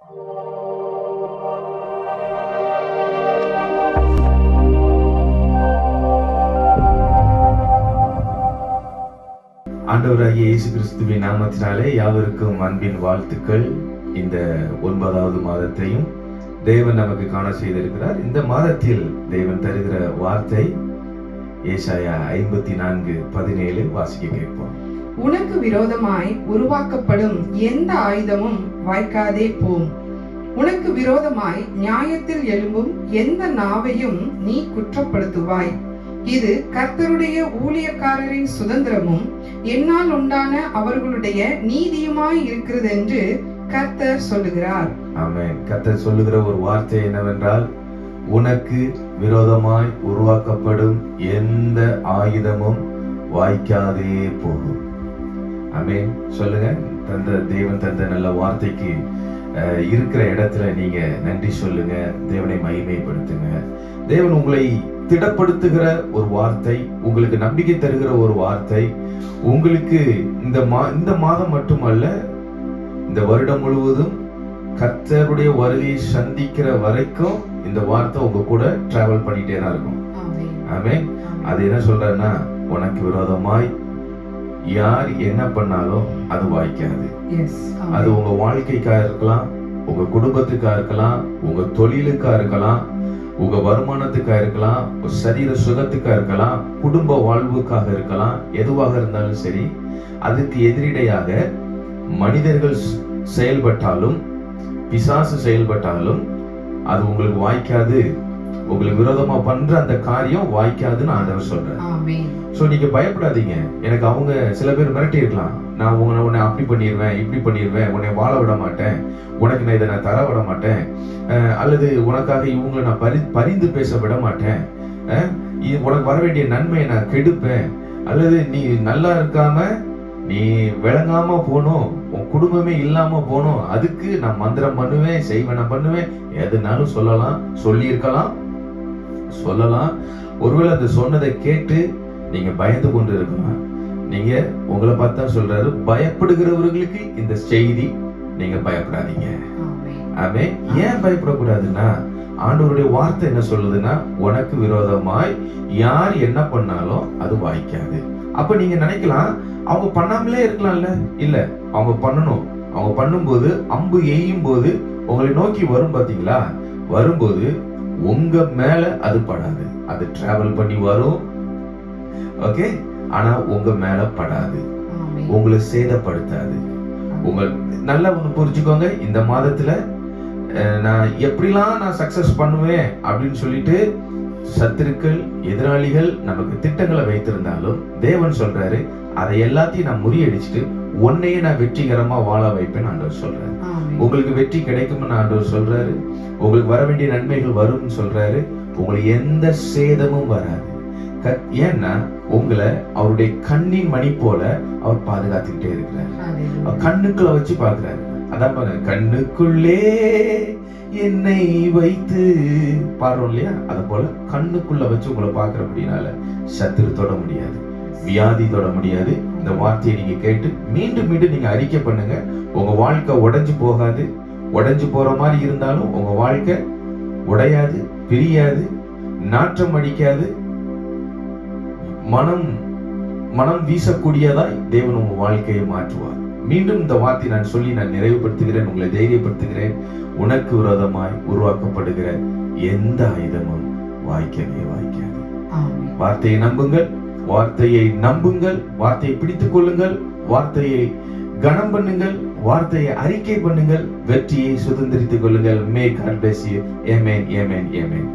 ஆண்டவராகிய இயேசு கிறிஸ்துவின் நாமத்தினாலே யாவருக்கும் அன்பின் வாழ்த்துக்கள். இந்த 9வது மாதத்தையும் தேவன் நமக்கு காண செய்திருக்கிறார். இந்த மாதத்தில் தேவன் தருகிற வார்த்தை ஏசாயா 54:17 வாசிக்க கேட்போம். உனக்கு விரோதமாய் உருவாக்கப்படும் எந்த ஆயுதமும் வாய்க்காதே போம். உனக்கு விரோதமாய் நியாயத்தில் எழும்பும் எந்த நாவையும் நீ குற்றப்படுத்துவாய். இது கர்த்தருடைய ஊழியக்காரரின் சுதந்திரமும் என்னால் உண்டான அவர்களுடைய நீதியுமாய் இருக்கிறது என்று கர்த்தர் சொல்லுகிறார். ஆமென். கர்த்தர் சொல்லுகிற ஒரு வார்த்தை என்னவென்றால், உனக்கு விரோதமாய் உருவாக்கப்படும் எந்த ஆயுதமும் வாய்க்காதே போகும். ஆமென். சொல்லுங்க. தேவன் தந்த நல்ல வார்த்தைக்கு இருக்கிற இடத்துல நீங்க நன்றி சொல்லுங்க. தேவனை மகிமைப்படுத்துங்க. தேவன் உங்களை திடப்படுத்துகிற ஒரு வார்த்தை, உங்களுக்கு நம்பிக்கை தருகிற ஒரு வார்த்தை, உங்களுக்கு இந்த மாதம் மட்டுமல்ல, இந்த வருடம் முழுவதும் கர்த்தருடைய வருகையை சந்திக்கிற வரைக்கும் இந்த வார்த்தை உங்க கூட டிராவல் பண்ணிட்டே தான் இருக்கும். ஆமென். அது என்ன சொல்றேன்னா, உனக்கு விரோதமாய் யார் என்ன பண்ணாலும் அது வாய்க்காது. அது உங்க வாழ்க்கைக்கா இருக்கலாம், உங்க குடும்பத்துக்கா இருக்கலாம், உங்க தொழிலுக்கா இருக்கலாம், உங்க வருமானத்துக்கா இருக்கலாம், உங்க சரீர சுகத்துக்கா இருக்கலாம், குடும்ப வாழ்வுக்காக இருக்கலாம். எதுவாக இருந்தாலும் சரி, அதுக்கு எதிரிடையாக மனிதர்கள் செயல்பட்டாலும் பிசாசு செயல்பட்டாலும் அது உங்களுக்கு வாய்க்காது. உங்களுக்கு விரோதமா பண்ற அந்த காரியம் வாய்க்காதுன்னு ஆண்டவர் சொல்றார். சோ நீங்க பயப்படாதீங்க. எனக்கு அவங்க சில பேர் மிரட்டி இருக்கலாம், நான் உன்னை அப்படி பண்ணிடுவேன், இப்படி பண்ணிடுவேன், உன்னை வாழ விட மாட்டேன், உனக்கு நான் இதை தர விட மாட்டேன், அல்லது உனக்காக இவங்களை நான் பரிந்து பேச விட மாட்டேன், உனக்கு வர வேண்டிய நன்மையை நான் கெடுப்பேன், அல்லது நீ நல்லா இருக்காம நீ விளங்காம போகணும், உன் குடும்பமே இல்லாம போகணும், அதுக்கு நான் மந்திரம் பண்ணுவேன், செய்வேன், பண்ணுவேன், எதுனாலும் சொல்லலாம். ஒருவேளை அது சொன்னதை கேட்டு நீங்க பயந்து கொண்டு இருக்கலாம். நீங்க உங்களை பார்த்தா சொல்றாரு, பயப்படுகிறவர்களுக்கு இந்த செய்தி, நீங்க பயப்படாதீங்க. ஆமென். ஏன் பயப்படக்கூடாதுன்னா, ஆண்டவருடைய வார்த்தை என்ன சொல்லுதுன்னா, உனக்கு விரோதமாய் யார் என்ன பண்ணாலும் அது வாய்க்காது. அப்ப நீங்க நினைக்கலாம், அவங்க பண்ணாமலே இருக்கலாம்ல. இல்ல, அவங்க பண்ணணும். அவங்க பண்ணும்போது, அம்பு எய்யும் போது உங்களை நோக்கி வரும் பாத்தீங்களா, வரும்போது உங்க மேல அது படாது. அது டிராவல் பண்ணி வரும், ஓகே, ஆனா உங்க மேல படாது, உங்களை சேதப்படுத்தாது. நல்லா ஒண்ணு புரிஞ்சுக்கோங்க. இந்த மாதத்துல நான் எப்படிலாம் நான் சக்சஸ் பண்ணுவேன் அப்படின்னு சொல்லிட்டு சத்துருக்கள், எதிராளிகள் நமக்கு திட்டங்களை வைத்திருந்தாலும் தேவன் சொல்றாரு, அதை எல்லாத்தையும் நான் முறியடிச்சுட்டு உன்னையே நான் வெற்றிகரமா வாழ வைப்பேன் ஆண்டவர் சொல்றாரு. உங்களுக்கு வெற்றி கிடைக்கும்னு ஆண்டவர் சொல்றாரு. உங்களுக்கு வர வேண்டிய நன்மைகள் வரும்னு சொல்றாரு. உங்களுக்கு எந்த சேதமும் வராது. ஏன்னா உங்களை அவருடைய கண்ணின் மணி போல அவர் பாதுகாத்துக்கிட்டே இருக்கிறார். அவர் கண்ணுக்குள்ள வச்சு பாக்குறாரு. அதான் பாருங்க, கண்ணுக்குள்ளே என்னை வைத்து பாடுறோம் இல்லையா, அது போல கண்ணுக்குள்ள வச்சு உங்களை பாக்குறபடினால சத்துரு தொட முடியாது, வியாதி தொட முடியாது. இந்த வார்த்தையை நீங்க கேட்டு மீண்டும் நீங்க அறிக்கை பண்ணுங்க. உங்க வாழ்க்கை உடைஞ்சு போகாது. உடைஞ்சு போற மாதிரி இருந்தாலும் உங்க வாழ்க்கை உடையாது, பிரியாது, நாற்றம் அடிக்காது, மனம் வீசக்கூடியதாய் தேவன் உங்க வாழ்க்கையை மாற்றுவார். மீண்டும் இந்த வார்த்தை நான் சொல்லி நான் நிறைவுபடுத்துகிறேன், உங்களை தைரியப்படுத்துகிறேன். உனக்கு விரோதமாய் உருவாக்கப்படுகிற எந்த ஆயுதமும் வாய்க்கவே வாய்க்காது. வார்த்தையை நம்புங்கள், வார்த்தையை பிடித்துக் கொள்ளுங்கள், வார்த்தையை கனம் பண்ணுங்கள், வார்த்தையை அறிக்கை பண்ணுங்கள், வெற்றியை சுதந்திரித்துக் கொள்ளுங்கள். May God bless you. Amen, amen, amen.